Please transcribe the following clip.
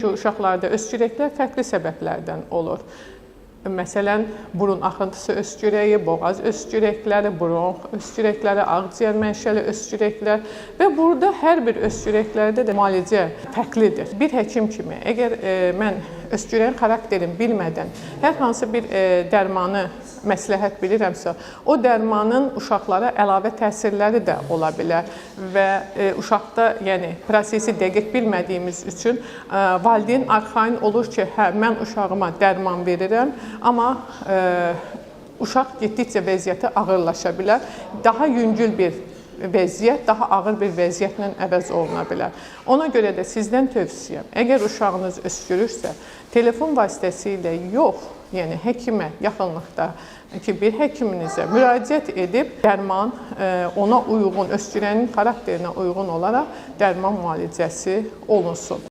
Çünki uşaqlarda öskürəklər fərqli səbəblərdən olur. Məsələn, burun axıntısı öskürəyi, boğaz öskürəkləri, bronx öskürəkləri, ağciyər mənşəli öskürəklər və burada hər bir öskürəklərdə də müalicə fərqlidir. Bir həkim kimi, əgər mən öskürəyin xarakterini bilmədən hər hansı bir dərmanı məsləhət bilirəmsə, o dərmanın uşaqlara əlavə təsirləri də ola bilər və uşaqda, yəni prosesi dəqiq bilmədiyimiz üçün valideyn arxain olur ki, hə, mən uşağıma dərman verirəm, amma uşaq getdikcə vəziyyəti ağırlaşa bilər. Daha yüngül bir vəziyyət, daha ağır bir vəziyyətlə əvəz oluna bilər. Ona görə də sizdən tövsiyəm, əgər uşağınız öskürürsə, telefon vasitəsilə yox, yəni həkimə yaxınlıqda ki, bir həkiminizə müraciət edib dərman ona uyğun, öskürənin xarakterinə uyğun olaraq dərman müalicəsi olunsun.